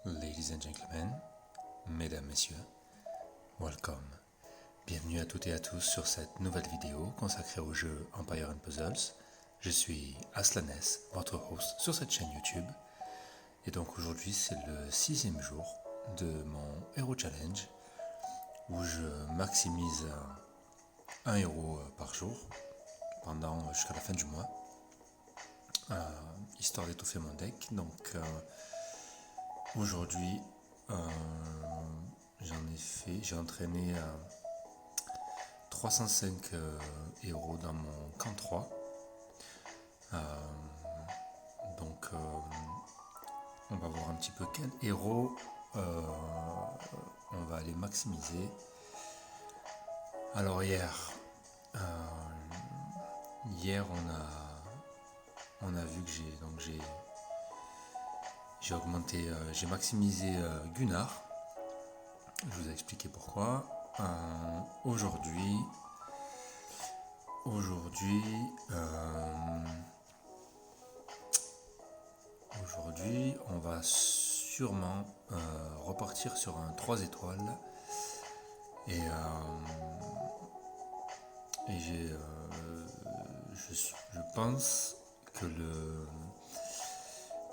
Ladies and gentlemen, mesdames, messieurs, welcome. Bienvenue à toutes et à tous sur cette nouvelle vidéo consacrée au jeu Empire & Puzzles. Je suis Aslanes, votre host sur cette chaîne YouTube. Et donc aujourd'hui c'est le 6e jour de mon Hero Challenge où je maximise un héros par jour jusqu'à la fin du mois, histoire d'étoffer mon deck. Donc aujourd'hui j'ai entraîné 305 héros dans mon camp 3. Donc on va voir un petit peu quel héros on va aller maximiser. Alors hier on a vu que j'ai augmenté, j'ai maximisé Gunnar. Je vous ai expliqué pourquoi. Aujourd'hui, on va sûrement repartir sur un 3 étoiles et je pense que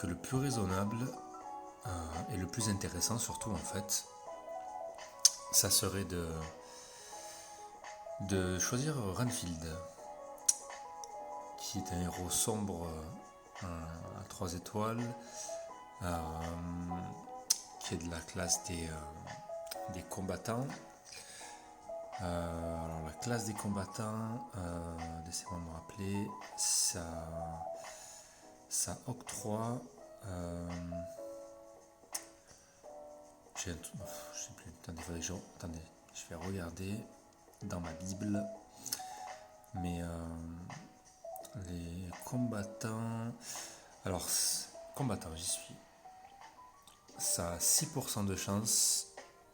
le plus raisonnable et le plus intéressant surtout en fait, ça serait de choisir Renfield, qui est un héros sombre à 3 étoiles, qui est de la classe des combattants. Alors la classe des combattants, laissez-moi me rappeler, ça octroie, je sais plus, attendez, je vais regarder dans ma Bible, mais les combattants, alors combattants j'y suis, ça a 6% de chance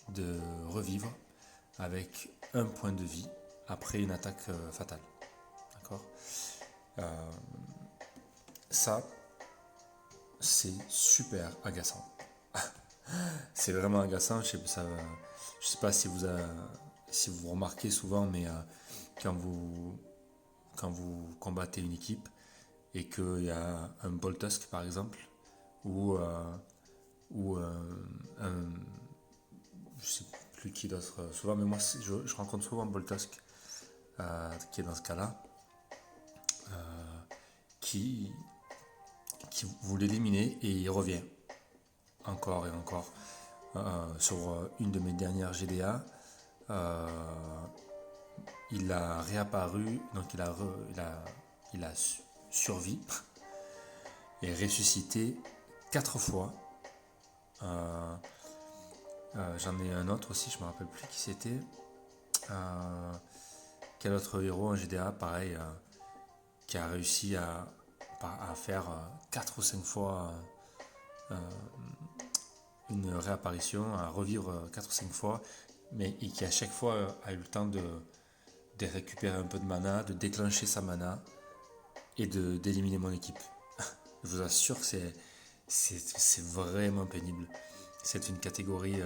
de revivre avec un point de vie après une attaque fatale. D'accord ? Ça, c'est super agaçant. C'est vraiment agaçant. Je sais pas si vous remarquez souvent, mais quand vous combattez une équipe et qu'il y a un Boltusk par exemple, ou je sais plus qui d'autre souvent, mais moi je rencontre souvent Boltusk qui est dans ce cas-là, qui vous l'éliminez et il revient encore et encore. Sur une de mes dernières GDA, il a réapparu, donc il a survécu et ressuscité 4 fois. J'en ai un autre aussi, je me rappelle plus qui c'était. Quel autre héros en GDA, pareil, qui a réussi à faire 4 ou 5 fois une réapparition, à revivre 4 ou 5 fois, et qui à chaque fois a eu le temps de récupérer un peu de mana, de déclencher sa mana et d'éliminer mon équipe. Je vous assure que c'est vraiment pénible. C'est une catégorie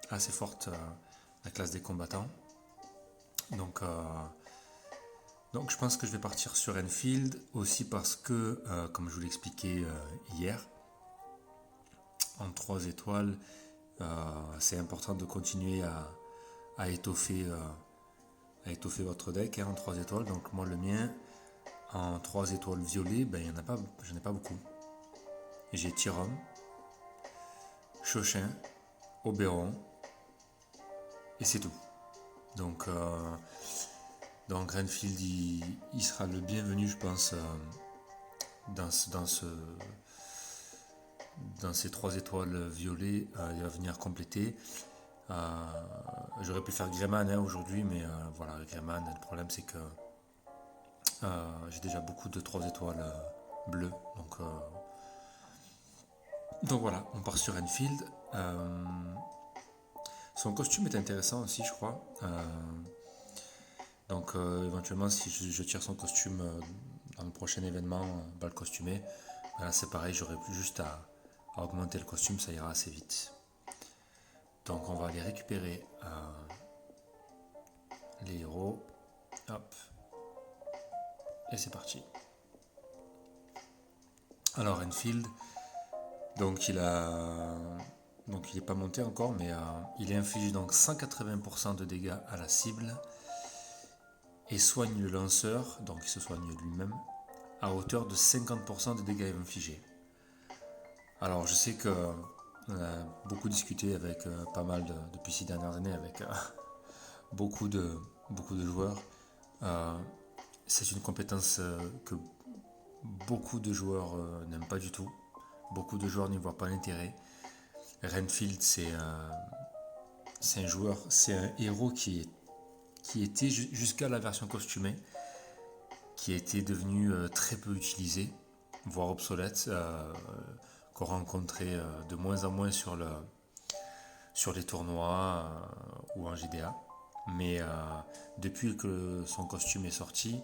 assez forte, la classe des combattants. Donc je pense que je vais partir sur Renfield aussi parce que, comme je vous l'expliquais hier, en 3 étoiles, c'est important de continuer à étoffer votre deck en 3 étoiles. Donc moi le mien, en 3 étoiles violet, j'en ai pas beaucoup. J'ai Tyrom, Chochin, Oberon, et c'est tout. Donc Renfield, il sera le bienvenu, je pense, dans ces 3 étoiles violets. Il va venir compléter. J'aurais pu faire Greyman aujourd'hui, mais voilà, Greyman, le problème c'est que j'ai déjà beaucoup de 3 étoiles bleues. Donc voilà, on part sur Renfield. Son costume est intéressant aussi, je crois. Donc éventuellement, si je tire son costume dans le prochain événement, balle costumée, voilà, c'est pareil, j'aurais plus juste à à augmenter le costume, ça ira assez vite. Donc on va aller récupérer les héros. Hop. Et c'est parti. Alors Enfield, donc il n'est pas monté encore, mais il inflige donc 180% de dégâts à la cible et soigne le lanceur, donc il se soigne lui-même, à hauteur de 50% de dégâts infligés. Alors je sais que on a beaucoup discuté avec pas mal depuis ces dernières années avec beaucoup de joueurs. C'est une compétence que beaucoup de joueurs n'aiment pas du tout. Beaucoup de joueurs n'y voient pas l'intérêt. Renfield, c'est un joueur, c'est un héros qui était jusqu'à la version costumée, qui était devenu très peu utilisé, voire obsolète, qu'on rencontrait de moins en moins sur les tournois ou en GDA. Mais depuis que son costume est sorti,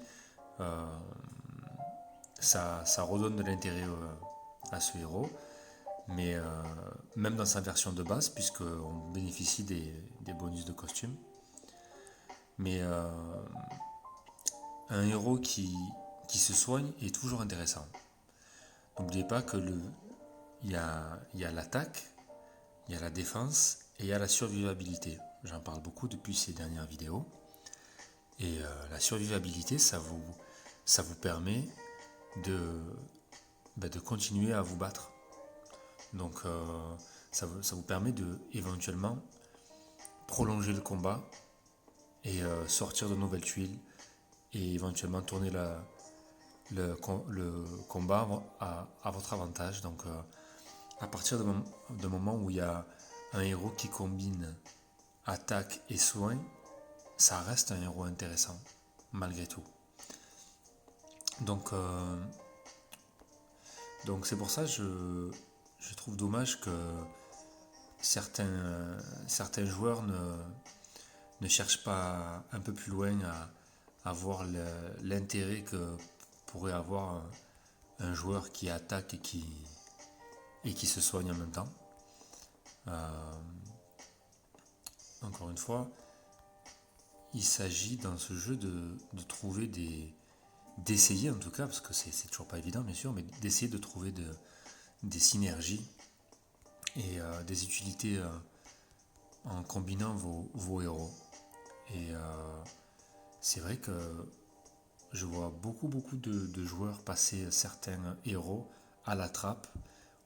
ça redonne de l'intérêt à ce héros. Mais même dans sa version de base, puisqu'on bénéficie des bonus de costume. Mais un héros qui se soigne est toujours intéressant. N'oubliez pas que il y a l'attaque, il y a la défense et il y a la survivabilité. J'en parle beaucoup depuis ces dernières vidéos. Et la survivabilité, ça vous permet de continuer à vous battre. Donc ça vous permet de éventuellement prolonger le combat et sortir de nouvelles tuiles et éventuellement tourner le combat à votre avantage. Donc à partir d'un moment où il y a un héros qui combine attaque et soin, ça reste un héros intéressant malgré tout. Donc c'est pour ça que je trouve dommage que certains joueurs ne cherchent pas un peu plus loin à voir l'intérêt que pourrait avoir un joueur qui attaque et qui se soigne en même temps. Encore une fois, il s'agit dans ce jeu de trouver d'essayer en tout cas, parce que c'est toujours pas évident bien sûr, mais d'essayer de trouver des synergies et des utilités en combinant vos héros. Et c'est vrai que je vois beaucoup de joueurs passer certains héros à la trappe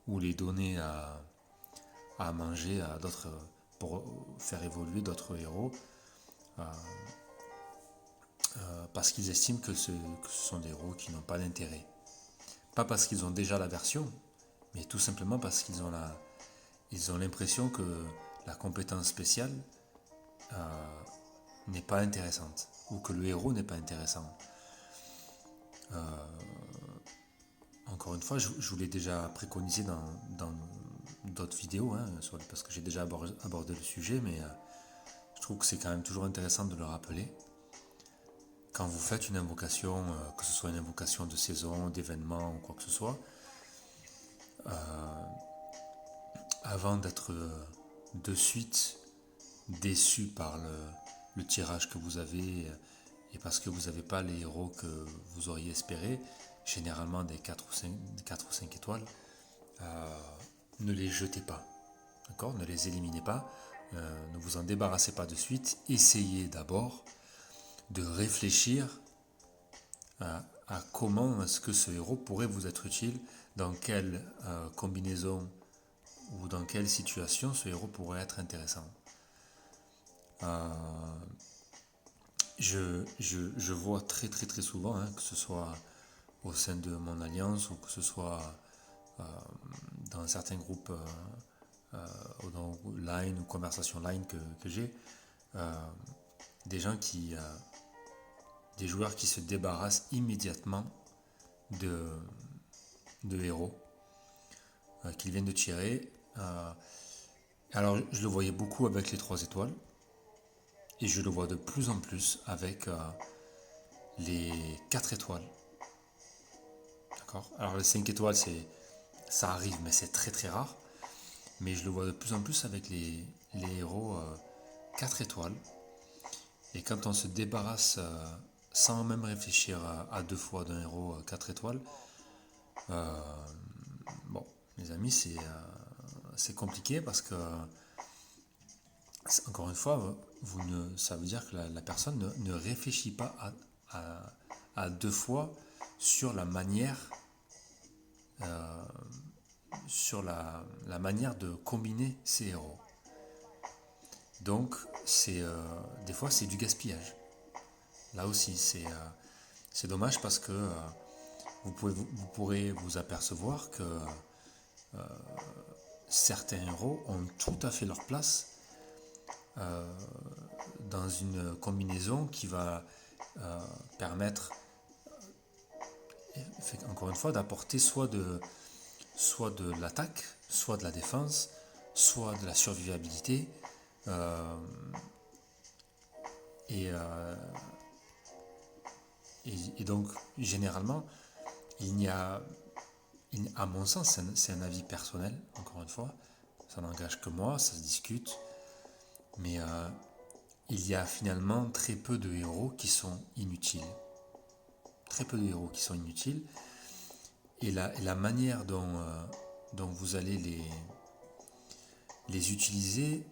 ou les donner à manger à d'autres pour faire évoluer d'autres héros parce qu'ils estiment que ce sont des héros qui n'ont pas d'intérêt. Pas parce qu'ils ont déjà la version, mais tout simplement parce qu'ils ont l'impression que la compétence spéciale n'est pas intéressante ou que le héros n'est pas intéressant. Encore une fois, je vous l'ai déjà préconisé dans d'autres vidéos, parce que j'ai déjà abordé le sujet, mais je trouve que c'est quand même toujours intéressant de le rappeler. Quand vous faites une invocation, que ce soit une invocation de saison, d'événement ou quoi que ce soit, avant d'être de suite déçu par le tirage que vous avez et parce que vous n'avez pas les héros que vous auriez espéré, généralement des 4 ou 5 étoiles, ne les jetez pas, d'accord ? Ne les éliminez pas, ne vous en débarrassez pas de suite, essayez d'abord de réfléchir à comment est-ce que ce héros pourrait vous être utile, dans quelle combinaison ou dans quelle situation ce héros pourrait être intéressant. Je vois très souvent, que ce soit au sein de mon alliance ou que ce soit dans certains groupes line ou conversation line que j'ai, des joueurs qui se débarrassent immédiatement de héros qu'ils viennent de tirer. Alors je le voyais beaucoup avec les 3 étoiles et je le vois de plus en plus avec les 4 étoiles. D'accord ? Alors les 5 étoiles, ça arrive, mais c'est très rare. mais je le vois de plus en plus avec les héros 4 étoiles. Et quand on se débarrasse sans même réfléchir à deux fois d'un héros 4 étoiles, euh, bon, les amis, c'est compliqué parce que, encore une fois, ça veut dire que la personne ne réfléchit pas à deux fois sur la manière, euh, sur la manière de combiner ces héros. Donc, des fois, c'est du gaspillage. Là aussi, c'est dommage parce que vous pourrez vous apercevoir que certains héros ont tout à fait leur place euh, dans une combinaison qui va permettre, encore une fois, d'apporter soit de l'attaque, soit de la défense, soit de la survivabilité. euh, et, euh, et donc, généralement, il n'y a, à mon sens, c'est un avis personnel, encore une fois, ça n'engage que moi, ça se discute, mais il y a finalement très peu de héros qui sont inutiles. Très peu de héros qui sont inutiles. Et la manière dont vous allez les utiliser,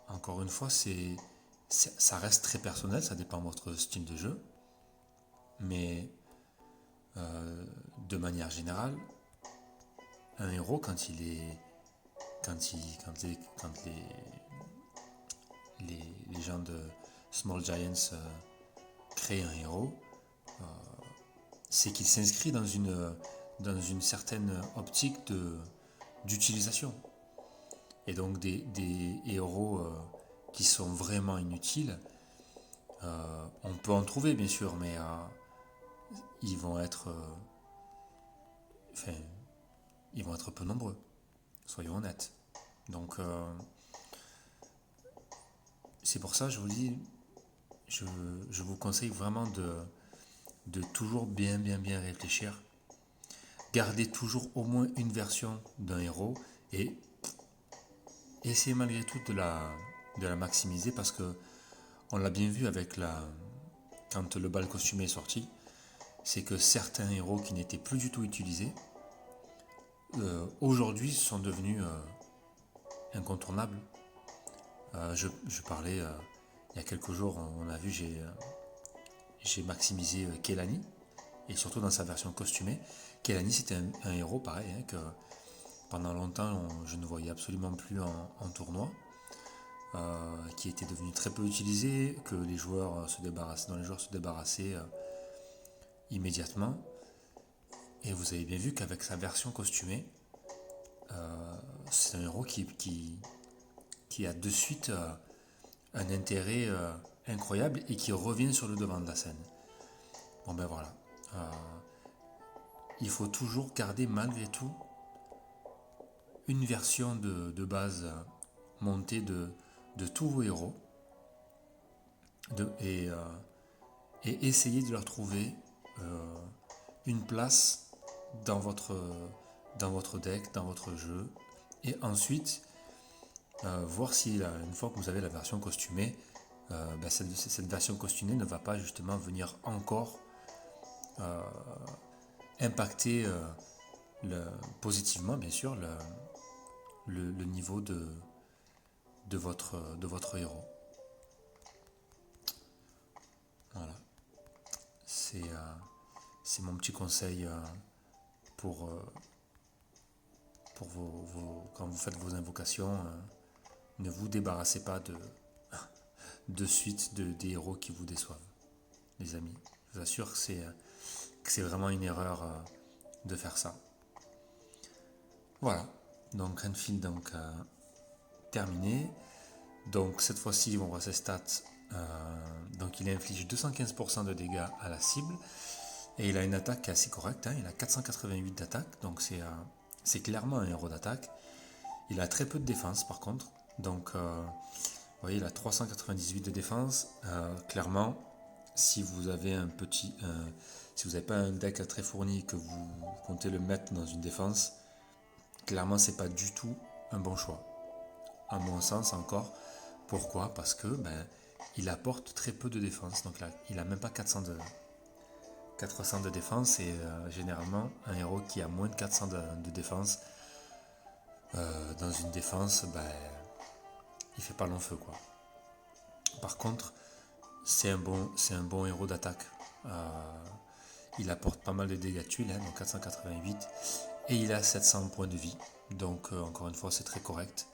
encore une fois, ça reste très personnel, ça dépend de votre style de jeu. Mais de manière générale, un héros, quand il est. Quand les gens de Small Giants créent un héros, c'est qu'il s'inscrit dans une certaine optique d'utilisation. Et donc des héros qui sont vraiment inutiles, on peut en trouver bien sûr, mais ils vont être, enfin, ils vont être peu nombreux, soyons honnêtes. Donc c'est pour ça, je vous dis, je vous conseille vraiment de toujours bien réfléchir. Gardez toujours au moins une version d'un héros et essayez malgré tout de la maximiser parce que on l'a bien vu quand le bal costumé est sorti, c'est que certains héros qui n'étaient plus du tout utilisés, aujourd'hui sont devenus incontournables. Je parlais il y a quelques jours, on a vu, j'ai maximisé Kelani, et surtout dans sa version costumée. Kelani, c'était un héros pareil, hein, que pendant longtemps je ne voyais absolument plus en tournoi, qui était devenu très peu utilisé, que les joueurs se débarrassaient immédiatement. Et vous avez bien vu qu'avec sa version costumée, c'est un héros qui a de suite un intérêt incroyable et qui revient sur le devant de la scène. Bon ben voilà. Il faut toujours garder malgré tout une version de base montée de tous vos héros et essayer de leur trouver une place dans votre deck, dans votre jeu. Et ensuite, voir si une fois que vous avez la version costumée, cette version costumée ne va pas justement venir encore impacter positivement, bien sûr, le niveau de votre héros. Voilà. C'est mon petit conseil pour, pour quand vous faites vos invocations. Ne vous débarrassez pas de suite des héros qui vous déçoivent, les amis. Je vous assure que c'est vraiment une erreur de faire ça. Voilà. Donc Renfield terminé. Donc cette fois-ci, on voit ses stats. Donc il inflige 215% de dégâts à la cible. Et il a une attaque assez correcte, hein. Il a 488 d'attaque, donc c'est clairement un héros d'attaque. Il a très peu de défense par contre. Donc vous voyez, il a 398 de défense. Clairement, si vous avez si vous n'avez pas un deck très fourni et que vous comptez le mettre dans une défense, clairement c'est pas du tout un bon choix. à mon sens encore. Pourquoi? Parce que il apporte très peu de défense. Donc là, il a même pas 400 de défense et généralement un héros qui a moins de 400 de défense dans une défense, il fait pas long feu quoi. Par contre, c'est un bon héros d'attaque. Il apporte pas mal de dégâts tuiles, donc 488, et il a 700 points de vie. Donc encore une fois, c'est très correct.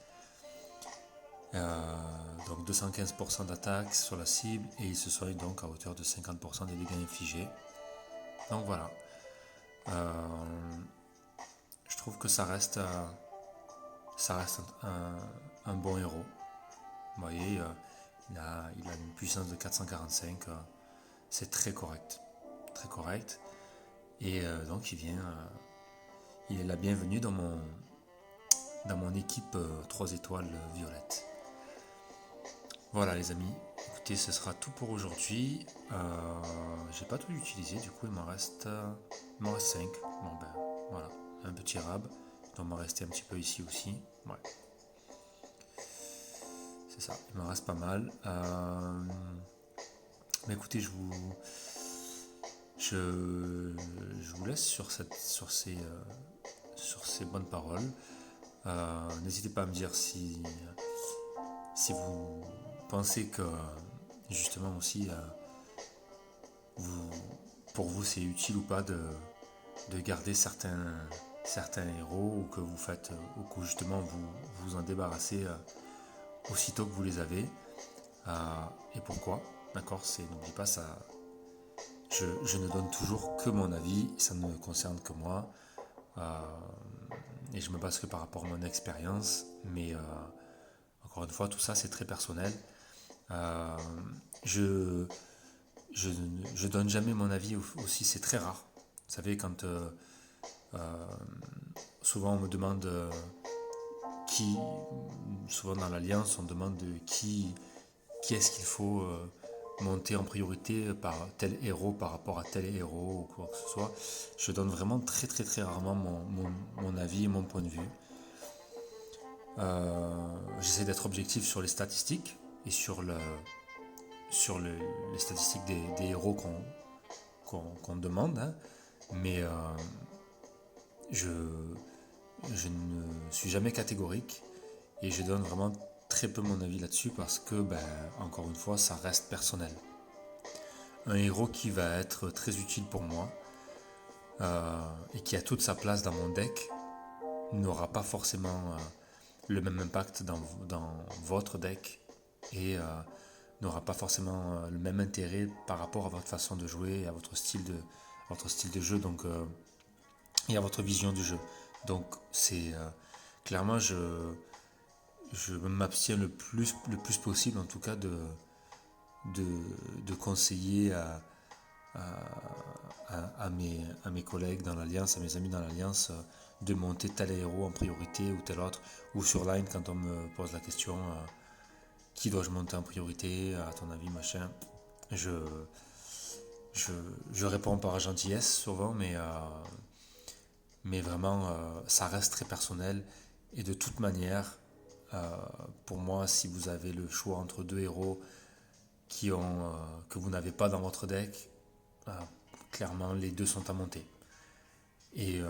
Donc 215% d'attaque sur la cible et il se soigne donc à hauteur de 50% des dégâts infligés. Donc voilà. Je trouve que ça reste un bon héros. Vous voyez, il a une puissance de 445. C'est très correct. Très correct. Et donc il est la bienvenue dans mon équipe 3 étoiles violette. Voilà les amis, écoutez, ce sera tout pour aujourd'hui. J'ai pas tout utilisé, du coup il m'en reste 5. Bon voilà, un petit rab. Il doit m'en rester un petit peu ici aussi. Ouais. C'est ça, il m'en reste pas mal. Mais écoutez, je vous laisse sur ces bonnes paroles. N'hésitez pas à me dire si vous pensez que justement aussi pour vous c'est utile ou pas de garder certains héros, ou que vous faites, ou que justement vous en débarrassez aussitôt que vous les avez, et pourquoi. D'accord, n'oublie pas ça. Je ne donne toujours que mon avis, ça ne me concerne que moi, et je me base que par rapport à mon expérience, mais encore une fois, tout ça c'est très personnel. Je donne jamais mon avis aussi, c'est très rare. Vous savez, quand souvent on me demande souvent dans l'Alliance, on demande qui est-ce qu'il faut monter en priorité par tel héros par rapport à tel héros ou quoi que ce soit. Je donne vraiment très très très rarement mon avis et mon point de vue. J'essaie d'être objectif sur les statistiques et sur les statistiques des héros qu'on demande, hein. Mais je ne suis jamais catégorique et je donne vraiment très peu mon avis là-dessus parce que, encore une fois, ça reste personnel. Un héros qui va être très utile pour moi et qui a toute sa place dans mon deck n'aura pas forcément le même impact dans votre deck et n'aura pas forcément le même intérêt par rapport à votre façon de jouer, à votre style de jeu, donc, et à votre vision du jeu. Donc c'est clairement je m'abstiens le plus possible en tout cas de conseiller à mes collègues dans l'Alliance, à mes amis dans l'Alliance, de monter tel héros en priorité ou tel autre, ou sur Line quand on me pose la question qui dois-je monter en priorité, à ton avis, machin, je réponds par gentillesse souvent, mais vraiment ça reste très personnel. Et de toute manière, pour moi, si vous avez le choix entre deux héros que vous n'avez pas dans votre deck, clairement les deux sont à monter. Et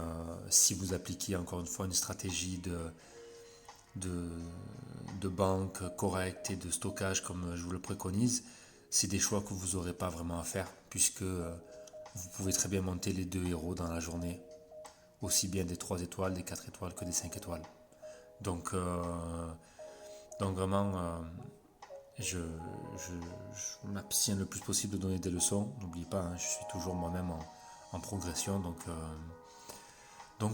si vous appliquez encore une fois une stratégie de banque correcte et de stockage comme je vous le préconise, c'est des choix que vous n'aurez pas vraiment à faire, puisque vous pouvez très bien monter les deux héros dans la journée, aussi bien des 3 étoiles, des 4 étoiles que des 5 étoiles. Donc vraiment, je m'abstiens le plus possible de donner des leçons. N'oubliez pas, je suis toujours moi-même en progression, donc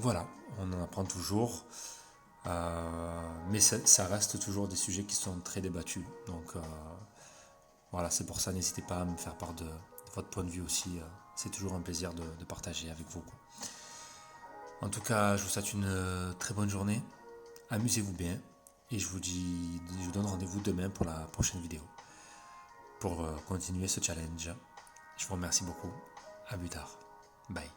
voilà, on en apprend toujours. Mais ça reste toujours des sujets qui sont très débattus. Donc voilà, c'est pour ça, n'hésitez pas à me faire part de votre point de vue aussi. C'est toujours un plaisir de partager avec vous, quoi. En tout cas, je vous souhaite une très bonne journée. Amusez-vous bien. Et je vous donne rendez-vous demain pour la prochaine vidéo. Pour continuer ce challenge. Je vous remercie beaucoup. À plus tard. Bye.